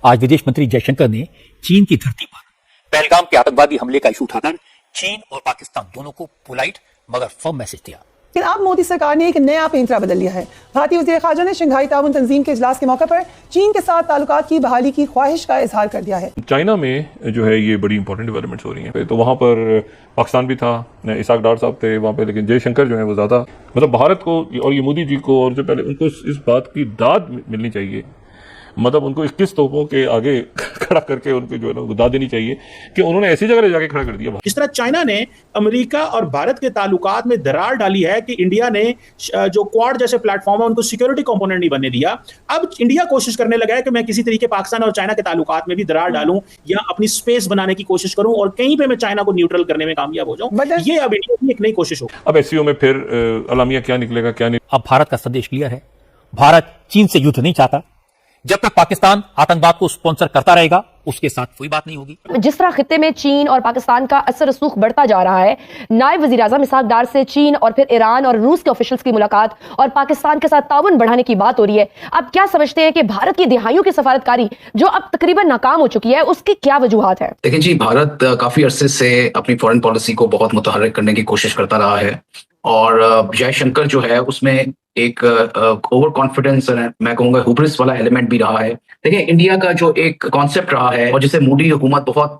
आज विदेश मंत्री जयशंकर ने चीन की धरती पर पहलगाम के आतंकवादी हमले का इशू उठाकर चीन और पाकिस्तान दोनों को पोलाइट मगर फर्म मैसेज दिया। लेकिन अब मोदी सरकार ने एक नया पेंतरा बदल लिया है। भारतीय वज़ीर ख़ारजा ने शंघाई ताउन तंजीम के इजलास के मौके पर चीन के साथ ताल्लुकात की बहाली की ख्वाहिश का इजहार कर दिया है। चाइना में जो है ये बड़ी इंपॉर्टेंट डेवलपमेंट्स हो रही हैं, तो वहाँ पर पाकिस्तान भी था, इसाक डार साहब थे वहाँ पे, लेकिन जयशंकर जो है वो ज़्यादा मतलब भारत को और ये मोदी जी को और जो पहले उनको इस बात की दाद मिलनी चाहिए, मतलब उनको 21 तोपों के आगे खड़ा करके उनको जो है ना दाद देनी चाहिए कि उन्होंने ऐसी जगह जाके खड़ा कर दिया। इस तरह चाइना ने अमेरिका और भारत के ताल्लुकात में दरार डाली है कि इंडिया ने जो क्वाड जैसे प्लेटफॉर्म है उनको सिक्योरिटी कंपोनेंट नहीं बनने दिया। अब इंडिया कोशिश करने लगा है कि मैं किसी तरीके पाकिस्तान और चाइना के ताल्लुकात में भी दरार डालूं या अपनी स्पेस बनाने की कोशिश करूं और कहीं पे मैं चाइना को न्यूट्रल करने में कामयाब हो जाऊं। ये अब इंडिया की एक नई कोशिश हो। अब एससीओ में फिर अलामिया क्या निकलेगा क्या नहीं। अब भारत का संदेश क्लियर है, भारत चीन से युद्ध नहीं चाहता। जब तक पाकिस्तान आतंकवाद को स्पॉन्सर करता रहेगा उसके साथ कोई बात नहीं होगी। जिस तरह खित्ते में चीन और पाकिस्तान का असर रसूख बढ़ता जा रहा है, नायब वजीर आजम इसहाक डार से चीन और फिर ईरान और रूस के ऑफिशियल्स की मुलाकात और पाकिस्तान के साथ ताउन बढ़ाने की बात हो रही है। अब क्या समझते हैं कि भारत की दिहाइयों की सफारतकारी जो अब तकरीबन नाकाम हो चुकी है उसकी क्या वजूहात है? देखिए जी, भारत काफी अरसे से अपनी फॉरेन पॉलिसी को बहुत मुतहर्रिक करने की कोशिश करता रहा है और जयशंकर जो है उसमें एक ओवर कॉन्फिडेंस, मैं कहूंगा हुब्रिस वाला एलिमेंट भी रहा है। देखिए, इंडिया का जो एक कॉन्सेप्ट रहा है और जिसे मोदी हुकूमत बहुत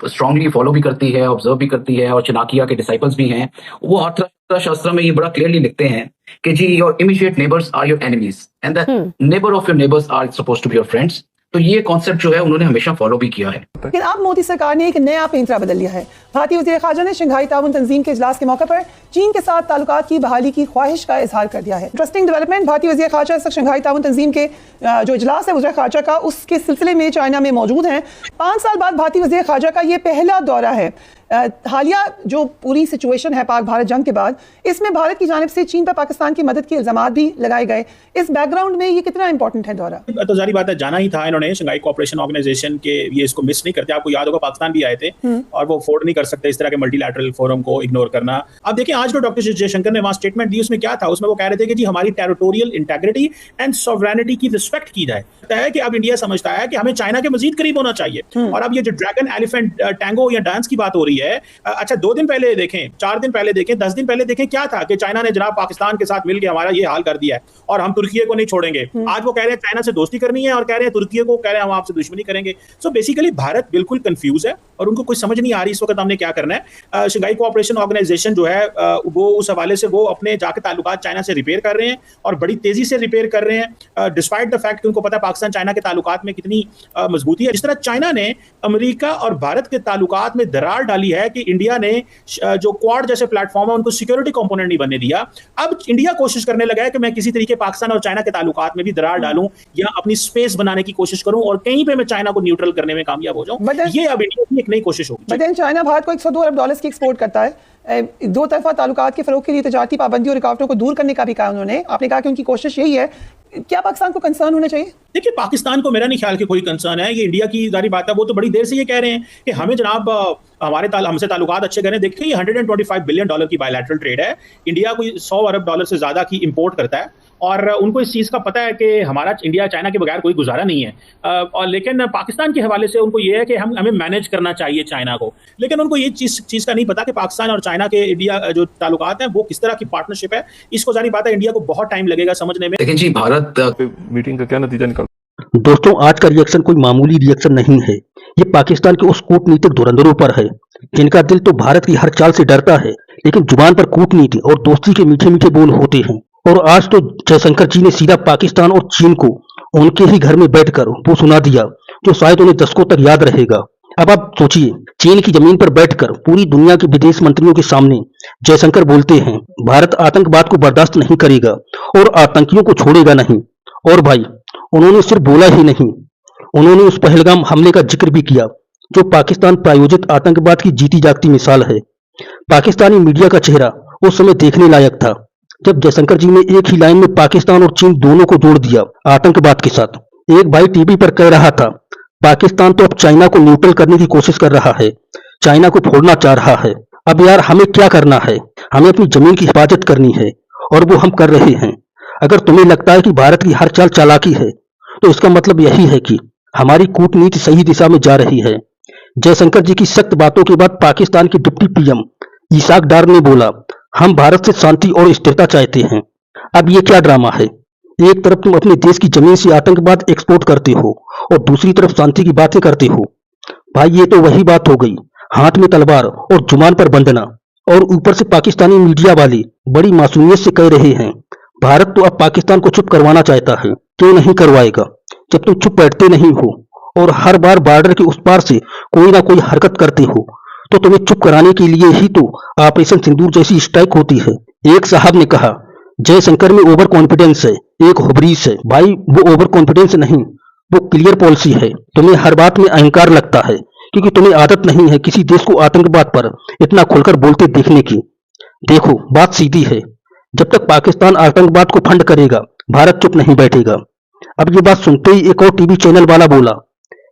स्ट्रांगली फॉलो भी करती है, ऑब्जर्व भी करती है और चाणक्य के डिसाइपल्स भी हैं, वो अर्थशास्त्र में ये बड़ा क्लियरली लिखते हैं कि जी your immediate neighbours are your enemies and the neighbour of your neighbours are supposed to be your friends. तो ये कॉन्सेप्ट जो है उन्होंने हमेशा फॉलो भी किया है। लेकिन अब मोदी सरकार ने एक नया पेंतरा बदल लिया है। भारतीय वज़ीर ख़ारजा ने शंघाई ताउन तंजीम के इजलास के मौके पर चीन के साथ ताल्लुकात की बहाली की ख्वाहिश का इजहार कर दिया है। इंटरेस्टिंग डेवलपमेंट, भारतीय वज़ीर ख़ारजा शंघाई ताउन तंजीम के जो इजलास है वज़ीर ख़ारजा का, उसके सिलसिले में चाइना में मौजूद हैं। 5 साल बाद भारतीय वज़ीर ख़ारजा का ये पहला दौरा है। हालिया जो पूरी सिचुएशन है पाक भारत जंग के बाद, इसमें भारत की जानिब से चीन पर पाकिस्तान की मदद के इल्जामात भी लगाए गए। इस बैकग्राउंड में ये कितना इंपॉर्टेंट है दौरा? तो जारी बात है, जाना ही था इन्होंने। शंघाई कोऑपरेशन ऑर्गेनाइजेशन के ये इसको मिस नहीं करते। आपको याद होगा पाकिस्तान भी आए थे और वो अफोर्ड नहीं कर सकते इस तरह के मल्टीलैटरल फोरम को इग्नोर करना। अब देखिए, आज जो डॉक्टर जयशंकर ने वहां स्टेटमेंट दी उसमें क्या था? उसमें वो कह रहे थे कि जी हमारी टेरिटोरियल इंटेग्रिटी एंड सॉवरेनिटी की रिस्पेक्ट की जाए। है कि अब इंडिया समझता है कि हमें चाइना के मजीद करीब होना चाहिए। और अब ये जो ड्रैगन एलिफेंट टैंगो या डांस की बात हो रही है, अच्छा 2 दिन पहले देखें, 4 दिन पहले देखें, 10 दिन पहले देखें, क्या था कि चाइना ने जनाब पाकिस्तान के साथ मिलकर हमारा ये हाल कर दिया है और हम तुर्की को नहीं छोड़ेंगे। आज वो कह रहे हैं चाइना से दोस्ती करनी है और कह रहे हैं तुर्की को कह रहे हैं हम आपसे दुश्मनी करेंगे। सो बेसिकली भारत बिल्कुल कंफ्यूज है और उनको कुछ समझ नहीं आ रही इस वक्त हमने क्या करना है। शंघाई कोऑपरेशन ऑर्गेनाइजेशन जो है वो उस हवाले से वो अपने जाके ताल्लुकात चाइना से रिपेयर कर रहे हैं और बड़ी तेजी से रिपेयर कर रहे हैं, डिस्पाइट द फैक्ट कि उनको पता है पाकिस्तान चाइना के ताल्लुकात में कितनी मजबूती है। जिस तरह चाइना ने अमेरिका और भारत के ताल्लुकात में दरार डाली है कि इंडिया ने जो क्वाड जैसे प्लेटफॉर्म है उनको सिक्योरिटी कंपोनेंट नहीं बनने दिया। अब इंडिया कोशिश करने लगा है कि मैं किसी तरीके पाकिस्तान और चाइना के ताल्लुकात में भी दरार डालूं या अपनी स्पेस बनाने की कोशिश करूं और कहीं पे मैं चाइना को न्यूट्रल करने में कामयाब हो जाऊं। ये अब इंडिया की एक नई कोशिश होगी। चाइना भारत को 102 अरब डॉलर्स की एक्सपोर्ट करता है। 2 तरफा ताल्लुकात के फरोग के लिए तजारती पाबंदी और रुकावटों को दूर करने का भी कहा उन्होंने। आपने कहा कि उनकी कोशिश यही है। क्या पाकिस्तान को कंसर्न होना चाहिए? देखिए, पाकिस्तान को मेरा नहीं ख्याल कि कोई कंसर्न है। ये इंडिया की जारी बात है, वो तो बड़ी देर से ये कह रहे हैं कि हमें जनाब हमसे ताल्लुकात अच्छे करें। देखिए, ये $125 बिलियन की बायलैटरल ट्रेड है। इंडिया कोई 100 अरब डॉलर से ज्यादा की इंपोर्ट करता है और उनको इस चीज़ का पता है कि हमारा इंडिया चाइना के बगैर कोई गुजारा नहीं है। और लेकिन पाकिस्तान के हवाले से उनको ये है कि हमें मैनेज करना चाहिए चाइना को, लेकिन उनको ये चीज़ का नहीं पता कि पाकिस्तान और चाइना के इंडिया जो ताल्लुकात हैं वो किस तरह की पार्टनरशिप है। इसको जारी बात है इंडिया को बहुत टाइम लगेगा समझने में। लेकिन जी भारत मीटिंग का क्या नतीजा निकल? दोस्तों, आज का रिएक्शन कोई मामूली रिएक्शन नहीं है। ये पाकिस्तान के उस कूटनीतिक धुरंधरों पर है जिनका दिल तो भारत की हर चाल से डरता है, लेकिन जुबान पर कूटनीति और दोस्ती के मीठे मीठे बोल होते हैं। और आज तो जयशंकर जी ने सीधा पाकिस्तान और चीन को उनके ही घर में बैठकर वो सुना दिया जो शायद उन्हें दशकों तक याद रहेगा। अब आप सोचिए, चीन की जमीन पर बैठकर पूरी दुनिया के विदेश मंत्रियों के सामने जयशंकर बोलते हैं भारत आतंकवाद को बर्दाश्त नहीं करेगा और आतंकियों को छोड़ेगा नहीं। और भाई, उन्होंने सिर्फ बोला ही नहीं, उन्होंने उस पहलगाम हमले का जिक्र भी किया जो पाकिस्तान प्रायोजित आतंकवाद की जीती जागती मिसाल है। पाकिस्तानी मीडिया का चेहरा उस समय देखने लायक था जब जयशंकर जी ने एक ही लाइन में पाकिस्तान और चीन दोनों को जोड़ दिया आतंकवाद के साथ। एक भाई टीवी पर कह रहा था पाकिस्तान तो अब चाइना को न्यूट्रल करने की कोशिश कर रहा है, चाइना को फोड़ना चाह रहा है। अब यार हमें क्या करना है? हमें अपनी जमीन की हिफाजत करनी है और वो हम कर रहे हैं। अगर तुम्हें लगता है कि भारत की हर चाल चालाकी है तो इसका मतलब यही है कि हमारी कूटनीति सही दिशा में जा रही है। जयशंकर जी की सख्त बातों के बाद पाकिस्तान के डिप्टी पीएम इसाक डार ने बोला, हम भारत से शांति और स्थिरता चाहते हैं। अब ये क्या ड्रामा है? एक तरफ तुम अपने देश की जमीन से आतंकवाद एक्सपोर्ट करते हो और दूसरी तरफ शांति की बातें करते हो। भाई ये तो वही बात हो गई, हाथ में तलवार और जुबान पर बंदना। और ऊपर से पाकिस्तानी मीडिया वाले बड़ी मासूमियत से कह रहे हैं भारत तो अब पाकिस्तान को चुप करवाना चाहता है। क्यों नहीं करवाएगा जब तुम चुप बैठते नहीं हो और हर बार बॉर्डर के उस पार से कोई ना कोई हरकत करते हो। तो तुम्हें चुप कराने के लिए ही तो ऑपरेशन सिंदूर जैसी स्ट्राइक होती है। एक साहब ने कहा जयशंकर में ओवर कॉन्फिडेंस है, एक हुबरीस है। भाई वो ओवर कॉन्फिडेंस नहीं, वो क्लियर पॉलिसी है। तुम्हें हर बात में अहंकार लगता है क्योंकि तुम्हें आदत नहीं है किसी देश को आतंकवाद पर इतना खुलकर बोलते देखने की। देखो बात सीधी है, जब तक पाकिस्तान आतंकवाद को फंड करेगा भारत चुप नहीं बैठेगा। अब ये बात सुनते ही एक और टीवी चैनल वाला बोला,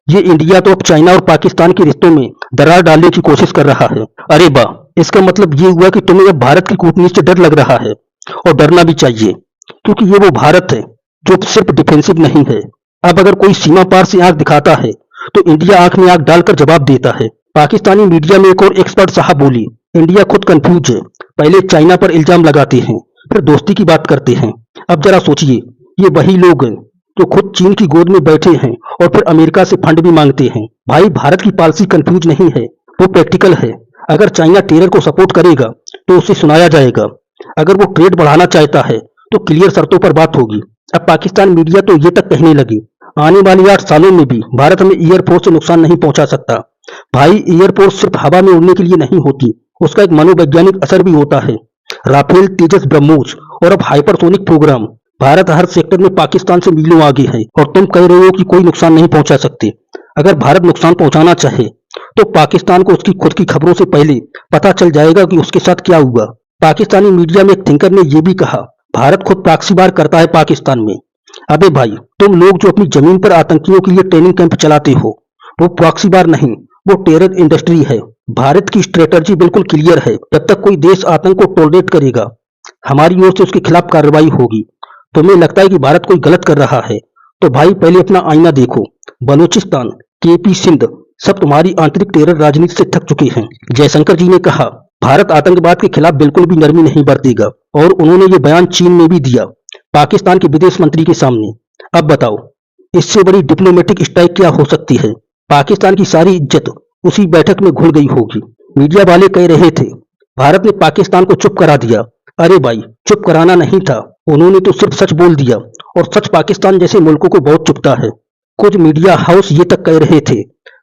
ये इंडिया तो अब चाइना और पाकिस्तान के रिश्तों में दरार डालने की कोशिश कर रहा है। अरे वाह, इसका मतलब ये हुआ कि तुम्हें अब भारत की कूटनीति से डर लग रहा है और डरना भी चाहिए क्योंकि ये वो भारत है जो सिर्फ डिफेंसिव नहीं है। अब अगर कोई सीमा पार से आंख दिखाता है तो इंडिया आंख में आंख डालकर जवाब देता है। पाकिस्तानी मीडिया में एक और एक्सपर्ट साहब बोली, इंडिया खुद कंफ्यूज है, पहले चाइना पर इल्जाम लगाते हैं फिर दोस्ती की बात करते हैं। अब जरा सोचिए, ये वही लोग हैं जो खुद चीन की गोद में बैठे हैं और फिर अमेरिका से फंड भी मांगते हैं। भाई भारत की पॉलिसी कंफ्यूज नहीं है, वो प्रैक्टिकल है। अगर चाइना टेरर को सपोर्ट करेगा तो उसे सुनाया जाएगा, अगर वो ट्रेड बढ़ाना चाहता है तो क्लियर शर्तों पर बात होगी। अब पाकिस्तान मीडिया तो ये तक कहने लगी आने वाले 8 सालों में भी भारत हमें एयरफोर्स से नुकसान नहीं पहुंचा सकता। भाई एयरफोर्स सिर्फ हवा में उड़ने के लिए नहीं होती, उसका एक मनोवैज्ञानिक असर भी होता है। राफेल, तेजस, ब्रह्मोस और अब हाइपरसोनिक प्रोग्राम, भारत हर सेक्टर में पाकिस्तान से मीलों आगे है और तुम कह रहे हो कि कोई नुकसान नहीं पहुंचा सकते। अगर भारत नुकसान पहुंचाना चाहे तो पाकिस्तान को उसकी खुद की खबरों से पहले पता चल जाएगा कि उसके साथ क्या हुआ। पाकिस्तानी मीडिया में एक थिंकर ने यह भी कहा भारत खुद प्रॉक्सी वार करता है पाकिस्तान में। अबे भाई, तुम लोग जो अपनी जमीन पर आतंकियों के लिए ट्रेनिंग कैंप चलाते हो वो प्रॉक्सी वार नहीं, वो टेरर इंडस्ट्री है। भारत की स्ट्रेटजी बिल्कुल क्लियर है, जब तक कोई देश आतंक को टॉलरेट करेगा हमारी ओर से उसके खिलाफ कार्रवाई होगी। तुम्हें लगता है कि भारत कोई गलत कर रहा है तो भाई पहले अपना आईना देखो। बलूचिस्तान, केपी, सिंध सब तुम्हारी आंतरिक टेरर राजनीति से थक चुके हैं। जयशंकर जी ने कहा भारत आतंकवाद के खिलाफ बिल्कुल भी नरमी नहीं बरतेगा और उन्होंने ये बयान चीन में भी दिया, पाकिस्तान के विदेश मंत्री के सामने। अब बताओ इससे बड़ी डिप्लोमेटिक स्ट्राइक क्या हो सकती है? पाकिस्तान की सारी इज्जत उसी बैठक में घुल गई होगी। मीडिया वाले कह रहे थे भारत ने पाकिस्तान को चुप करा दिया। अरे भाई, चुप कराना नहीं था, उन्होंने तो सिर्फ सच बोल दिया और सच पाकिस्तान जैसे मुल्कों को बहुत चुभता है। कुछ मीडिया हाउस ये तक कह रहे थे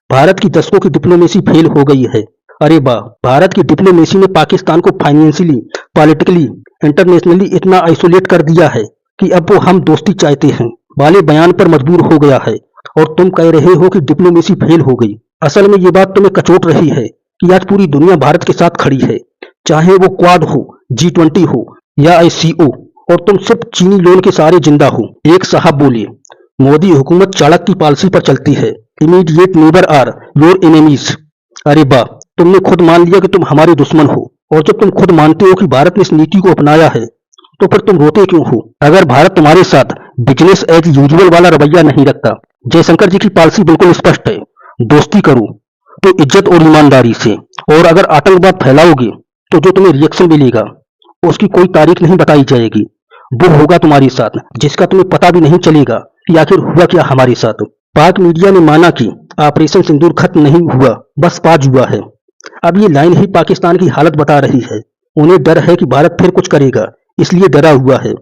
भारत की दशकों की डिप्लोमेसी फेल हो गई है। अरे वाह, भारत की डिप्लोमेसी ने पाकिस्तान को फाइनेंशियली, पॉलिटिकली, इंटरनेशनली इतना आइसोलेट कर दिया है कि अब वो हम दोस्ती चाहते हैं वाले बयान पर मजबूर हो गया है और तुम कह रहे हो कि डिप्लोमेसी फेल हो गई। असल में ये बात तुम्हें कचोट रही है कि आज पूरी दुनिया भारत के साथ खड़ी है, चाहे वो क्वाड हो, G20 हो या ICO, और तुम सिर्फ चीनी लोन के सहारे जिंदा हो। एक साहब बोले मोदी हुकूमत चाणक्य की पॉलिसी पर चलती है, immediate neighbour are your enemies. अरे वाह, तुमने खुद मान लिया कि तुम हमारे दुश्मन हो और जब तुम खुद मानते हो कि भारत ने इस नीति को अपनाया है तो फिर तुम रोते क्यों हो? अगर भारत तुम्हारे साथ बिजनेस एज यूजुअल वाला रवैया नहीं रखता। जयशंकर जी की पॉलिसी बिल्कुल स्पष्ट है, दोस्ती करो तो इज्जत और ईमानदारी से, और अगर आतंकवाद फैलाओगे तो जो तुम्हें रिएक्शन मिलेगा उसकी कोई तारीख नहीं बताई जाएगी, वो होगा तुम्हारे साथ जिसका तुम्हें पता भी नहीं चलेगा कि आखिर हुआ क्या हमारे साथ। पाक मीडिया ने माना कि ऑपरेशन सिंदूर खत्म नहीं हुआ, बस पाज हुआ है। अब ये लाइन ही पाकिस्तान की हालत बता रही है। उन्हें डर है कि भारत फिर कुछ करेगा, इसलिए डरा हुआ है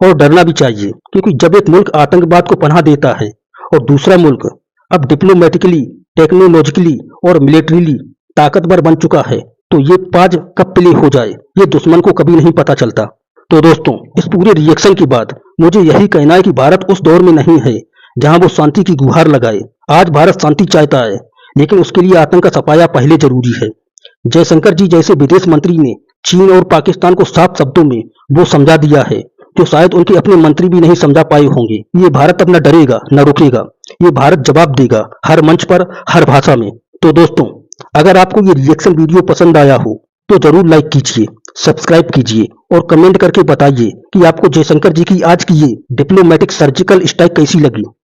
और डरना भी चाहिए, क्योंकि जब एक मुल्क आतंकवाद को पनाह देता है और दूसरा मुल्क अब डिप्लोमेटिकली, टेक्नोलॉजिकली और मिलिट्रीली ताकतवर बन चुका है तो ये पाज कब प्ले हो जाए ये दुश्मन को कभी नहीं पता चलता। तो दोस्तों, इस पूरे रिएक्शन के बाद मुझे यही कहना है कि भारत उस दौर में नहीं है जहां वो शांति की गुहार लगाए। आज भारत शांति चाहता है, लेकिन उसके लिए आतंक का सफाया पहले जरूरी है। जयशंकर जी जैसे विदेश मंत्री ने चीन और पाकिस्तान को साफ शब्दों में वो समझा दिया है जो शायद उनके अपने मंत्री भी नहीं समझा पाए होंगे। ये भारत अब न डरेगा न रुकेगा, ये भारत जवाब देगा हर मंच पर, हर भाषा में। तो दोस्तों, अगर आपको ये रिएक्शन वीडियो पसंद आया हो तो जरूर लाइक कीजिए, सब्सक्राइब कीजिए और कमेंट करके बताइए कि आपको जयशंकर जी की आज की ये डिप्लोमेटिक सर्जिकल स्ट्राइक कैसी लगी।